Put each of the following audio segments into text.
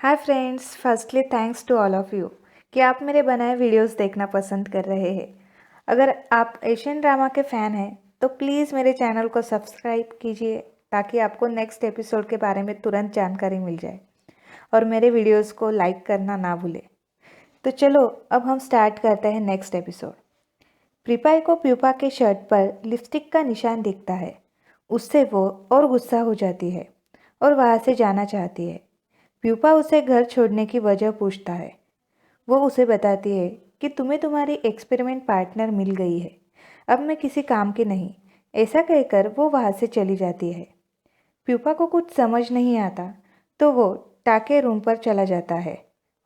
Hi friends, firstly thanks to all of you कि आप मेरे बनाए वीडियोस देखना पसंद कर रहे हैं। अगर आप एशियन ड्रामा के फ़ैन हैं तो प्लीज़ मेरे चैनल को सब्सक्राइब कीजिए ताकि आपको नेक्स्ट एपिसोड के बारे में तुरंत जानकारी मिल जाए और मेरे वीडियोस को लाइक करना ना भूलें। तो चलो अब हम स्टार्ट करते हैं नेक्स्ट एपिसोड। प्रिपाई को प्यूपा के शर्ट पर लिपस्टिक का निशान दिखता है। उससे वो और गुस्सा हो जाती है और वहाँ से जाना चाहती है। प्यूपा उसे घर छोड़ने की वजह पूछता है। वो उसे बताती है कि तुम्हें तुम्हारी एक्सपेरिमेंट पार्टनर मिल गई है, अब मैं किसी काम की नहीं। ऐसा कहकर वो वहाँ से चली जाती है। प्यूपा को कुछ समझ नहीं आता तो वो टाके रूम पर चला जाता है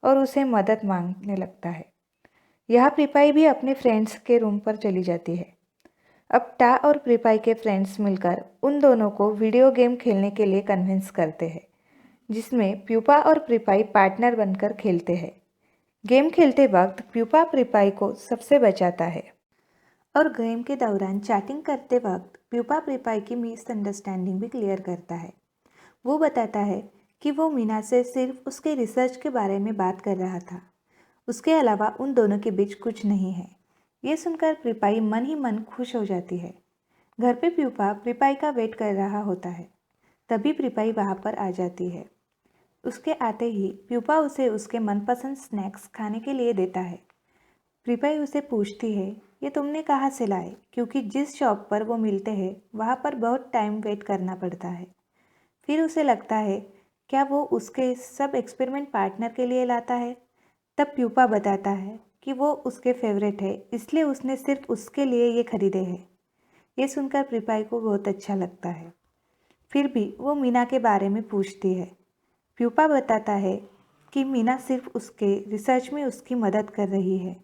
और उसे मदद मांगने लगता है। यहाँ प्रिपाई भी अपने फ्रेंड्स के रूम पर चली जाती है। अब टा और प्रिपाई के फ्रेंड्स मिलकर उन दोनों को वीडियो गेम खेलने के लिए कन्विंस करते हैं, जिसमें प्यूपा और प्रिपाई पार्टनर बनकर खेलते हैं। गेम खेलते वक्त प्यूपा प्रिपाई को सबसे बचाता है और गेम के दौरान चैटिंग करते वक्त प्यूपा प्रिपाई की मिसअंडरस्टैंडिंग भी क्लियर करता है। वो बताता है कि वो मीना से सिर्फ उसके रिसर्च के बारे में बात कर रहा था, उसके अलावा उन दोनों के बीच कुछ नहीं है। ये सुनकर प्रिपाई मन ही मन खुश हो जाती है। घर पे प्यूपा प्रिपाई का वेट कर रहा होता है। तभी प्रिपाई वहाँ पर आ जाती है। उसके आते ही प्यूपा उसे उसके मनपसंद स्नैक्स खाने के लिए देता है। प्रिपाई उसे पूछती है, ये तुमने कहाँ से लाए, क्योंकि जिस शॉप पर वो मिलते हैं वहाँ पर बहुत टाइम वेट करना पड़ता है। फिर उसे लगता है क्या वो उसके सब एक्सपेरिमेंट पार्टनर के लिए लाता है। तब प्यूपा बताता है कि वो उसके फेवरेट है, इसलिए उसने सिर्फ उसके लिए ये खरीदे हैं। ये सुनकर प्रिपाई को बहुत अच्छा लगता है। फिर भी वो मीना के बारे में पूछती है। प्यूपा बताता है कि मीना सिर्फ उसके रिसर्च में उसकी मदद कर रही है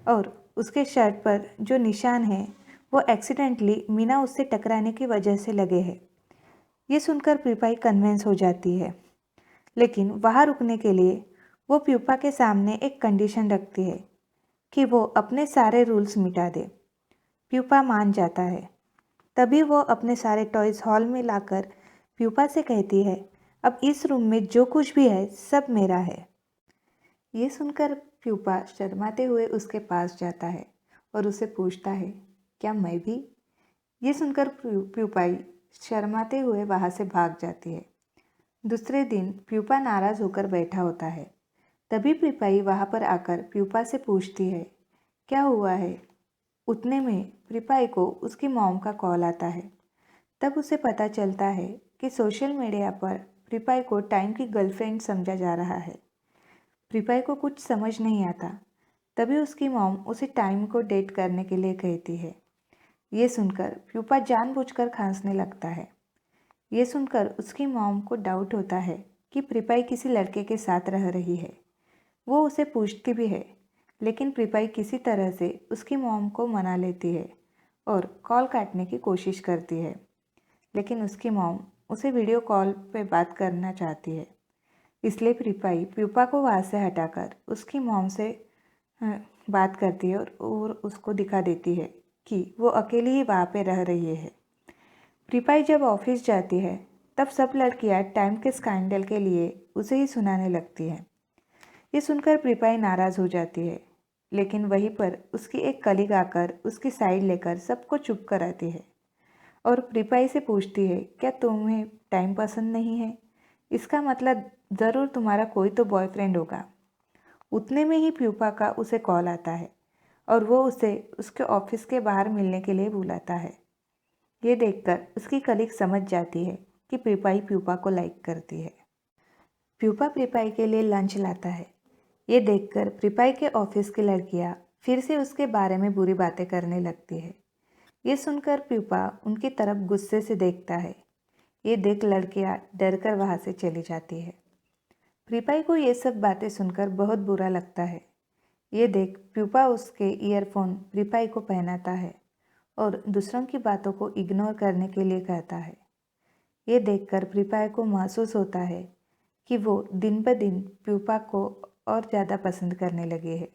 और उसके शर्ट पर जो निशान है वो एक्सीडेंटली मीना उससे टकराने की वजह से लगे हैं। ये सुनकर प्यूपाई कन्विंस हो जाती है, लेकिन वहाँ रुकने के लिए वो प्यूपा के सामने एक कंडीशन रखती है कि वो अपने सारे रूल्स मिटा दे। प्यूपा मान जाता है। तभी वो अपने सारे टॉयज़ हॉल में लाकर प्यूपा से कहती है, अब इस रूम में जो कुछ भी है सब मेरा है। ये सुनकर प्यूपा शर्माते हुए उसके पास जाता है और उसे पूछता है, क्या मैं भी? ये सुनकर प्यूपाई शर्माते हुए वहाँ से भाग जाती है। दूसरे दिन प्यूपा नाराज़ होकर बैठा होता है। तभी प्रिपाई वहाँ पर आकर प्यूपा से पूछती है, क्या हुआ है? उतने में प्रिपाई को उसकी मॉम का कॉल आता है। तब उसे पता चलता है कि सोशल मीडिया पर प्रिपाई को टाइम की गर्लफ्रेंड समझा जा रहा है। प्रिपाई को कुछ समझ नहीं आता। तभी उसकी मॉम उसे टाइम को डेट करने के लिए कहती है। ये सुनकर प्यूपा जानबूझकर खांसने लगता है। ये सुनकर उसकी मॉम को डाउट होता है कि प्रिपाई किसी लड़के के साथ रह रही है। वो उसे पूछती भी है, लेकिन प्रिपाई किसी तरह से उसकी मॉम को मना लेती है और कॉल काटने की कोशिश करती है। लेकिन उसकी मॉम उसे वीडियो कॉल पे बात करना चाहती है, इसलिए प्रिपाई प्यूपा को वहाँ से हटाकर उसकी मॉम से बात करती है और उसको दिखा देती है कि वो अकेली ही वहाँ पे रह रही है। प्रिपाई जब ऑफिस जाती है तब सब लड़कियाँ टाइम के स्कैंडल के लिए उसे ही सुनाने लगती हैं। ये सुनकर प्रिपाई नाराज़ हो जाती है, लेकिन वहीं पर उसकी एक कलीग आकर उसकी साइड लेकर सबको चुप कराती है और प्रिपाई से पूछती है, क्या तुम्हें टाइम पसंद नहीं है? इसका मतलब ज़रूर तुम्हारा कोई तो बॉयफ्रेंड होगा। उतने में ही प्यूपा का उसे कॉल आता है और वो उसे उसके ऑफिस के बाहर मिलने के लिए बुलाता है। ये देखकर उसकी कलीग समझ जाती है कि प्रिपाई प्यूपा को लाइक करती है। प्यूपा प्रिपाई के लिए लंच लाता है। ये देखकर प्रिपाई के ऑफिस की लड़कियाँ फिर से उसके बारे में बुरी बातें करने लगती है। ये सुनकर प्यूपा उनकी तरफ गुस्से से देखता है। ये देख लड़कियाँ डरकर वहाँ से चली जाती है। प्रिपाई को ये सब बातें सुनकर बहुत बुरा लगता है। ये देख प्यूपा उसके ईयरफोन प्रिपाई को पहनाता है और दूसरों की बातों को इग्नोर करने के लिए कहता है। ये देखकर प्रिपाई को महसूस होता है कि वो दिन ब दिन प्यूपा को और ज़्यादा पसंद करने लगी है।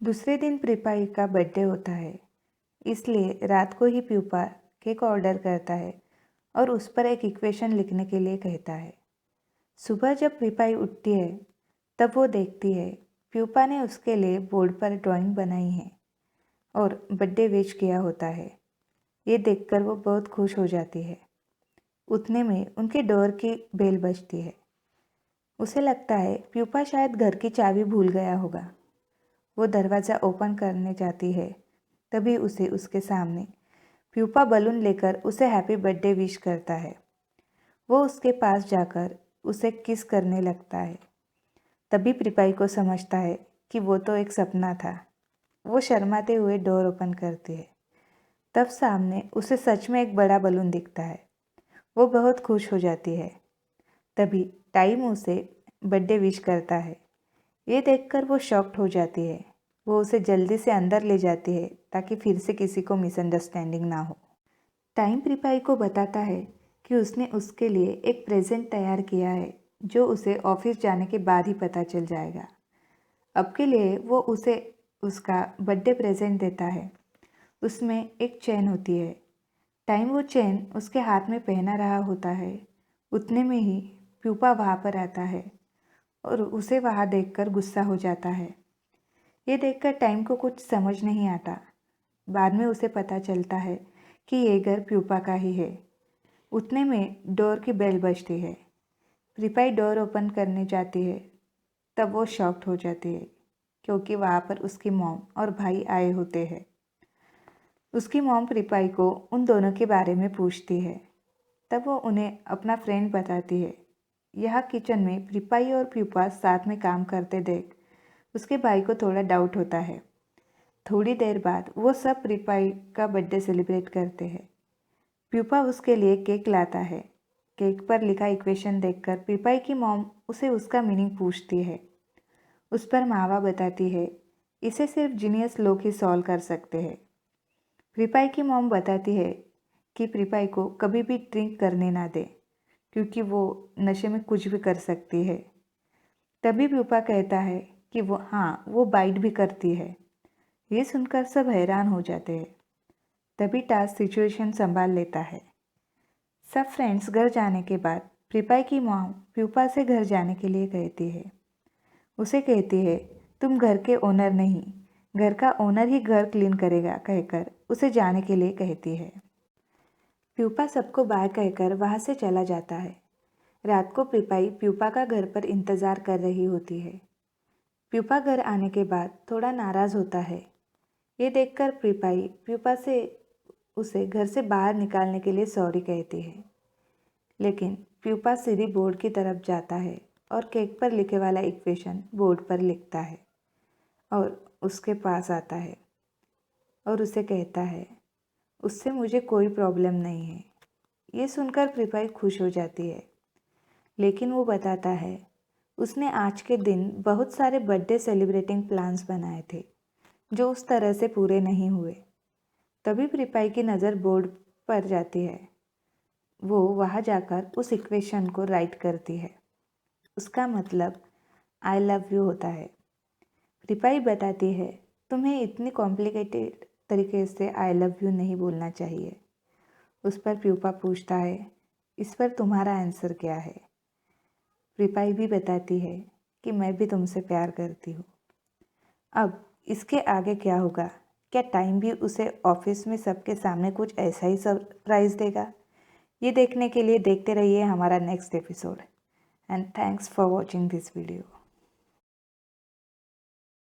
दूसरे दिन प्रिपाई का बर्थडे होता है, इसलिए रात को ही प्यूपा केक ऑर्डर करता है और उस पर एक इक्वेशन लिखने के लिए कहता है। सुबह जब प्रिपाई उठती है तब वो देखती है प्यूपा ने उसके लिए बोर्ड पर ड्राइंग बनाई है और बर्थडे विश किया होता है। ये देखकर वो बहुत खुश हो जाती है। उतने में उनके डोर की बेल बजती है। उसे लगता है प्यूपा शायद घर की चाबी भूल गया होगा। वो दरवाज़ा ओपन करने जाती है, तभी उसे उसके सामने प्यूपा बलून लेकर उसे हैप्पी बर्थडे विश करता है। वो उसके पास जाकर उसे किस करने लगता है। तभी प्रिपाई को समझता है कि वो तो एक सपना था। वो शर्माते हुए डोर ओपन करती है। तब सामने उसे सच में एक बड़ा बलून दिखता है। वो बहुत खुश हो जाती है। तभी टाइम उसे बर्थडे विश करता है। ये देखकर वो शॉक्ड हो जाती है। वो उसे जल्दी से अंदर ले जाती है ताकि फिर से किसी को मिसअंडरस्टैंडिंग ना हो। टाइम प्रिपाई को बताता है कि उसने उसके लिए एक प्रेजेंट तैयार किया है जो उसे ऑफिस जाने के बाद ही पता चल जाएगा। अब के लिए वो उसे उसका बर्थडे प्रेजेंट देता है। उसमें एक चेन होती है। टाइम वो चेन उसके हाथ में पहना रहा होता है। उतने में ही प्यूपा वहाँ पर आता है और उसे वहाँ देखकर गुस्सा हो जाता है। ये देखकर टाइम को कुछ समझ नहीं आता। बाद में उसे पता चलता है कि ये घर प्यूपा का ही है। उतने में डोर की बेल बजती है। प्रिपाई डोर ओपन करने जाती है, तब वो शॉक्ड हो जाती है क्योंकि वहाँ पर उसकी मॉम और भाई आए होते हैं। उसकी मॉम प्रिपाई को उन दोनों के बारे में पूछती है। तब वो उन्हें अपना फ्रेंड बताती है। यह किचन में प्रिपाई और प्यूपा साथ में काम करते देख उसके भाई को थोड़ा डाउट होता है। थोड़ी देर बाद वो सब प्रिपाई का बर्थडे सेलिब्रेट करते हैं। प्यूपा उसके लिए केक लाता है। केक पर लिखा इक्वेशन देखकर प्रिपाई की मॉम उसे उसका मीनिंग पूछती है। उस पर मावा बताती है, इसे सिर्फ जीनियस लोग ही सॉल्व कर सकते हैं। प्रिपाई की मॉम बताती है कि प्रिपाई को कभी भी ड्रिंक करने ना दे क्योंकि वो नशे में कुछ भी कर सकती है। तभी प्यूपा कहता है कि वो बाइट भी करती है। ये सुनकर सब हैरान हो जाते हैं। तभी टास्क सिचुएशन संभाल लेता है। सब फ्रेंड्स घर जाने के बाद प्रिपाई की मॉम प्यूपा से घर जाने के लिए कहती है। उसे कहती है, तुम घर के ओनर नहीं, घर का ओनर ही घर क्लीन करेगा कहकर उसे जाने के लिए कहती है। प्यूपा सबको बाय कहकर वहाँ से चला जाता है। रात को प्रिपाई प्यूपा का घर पर इंतज़ार कर रही होती है। प्यूपा घर आने के बाद थोड़ा नाराज़ होता है। ये देखकर प्रिपाई प्यूपा से उसे घर से बाहर निकालने के लिए सॉरी कहती है। लेकिन प्यूपा सीधी बोर्ड की तरफ जाता है और केक पर लिखे वाला इक्वेशन बोर्ड पर लिखता है और उसके पास आता है और उसे कहता है, उससे मुझे कोई प्रॉब्लम नहीं है। ये सुनकर प्रिपाई खुश हो जाती है। लेकिन वो बताता है उसने आज के दिन बहुत सारे बर्थडे सेलिब्रेटिंग प्लान्स बनाए थे जो उस तरह से पूरे नहीं हुए। तभी प्रिपाई की नज़र बोर्ड पर जाती है। वो वहाँ जाकर उस इक्वेशन को राइट करती है। उसका मतलब आई लव यू होता है। प्रिपाई बताती है, तुम्हें इतनी कॉम्प्लिकेटेड तरीके से आई लव यू नहीं बोलना चाहिए। उस पर प्यूपा पूछता है, इस पर तुम्हारा आंसर क्या है? प्रिपाई भी बताती है कि मैं भी तुमसे प्यार करती हूँ। अब इसके आगे क्या होगा? क्या टाइम भी उसे ऑफिस में सबके सामने कुछ ऐसा ही सरप्राइज़ देगा? ये देखने के लिए देखते रहिए हमारा next episode. And thanks for watching this video.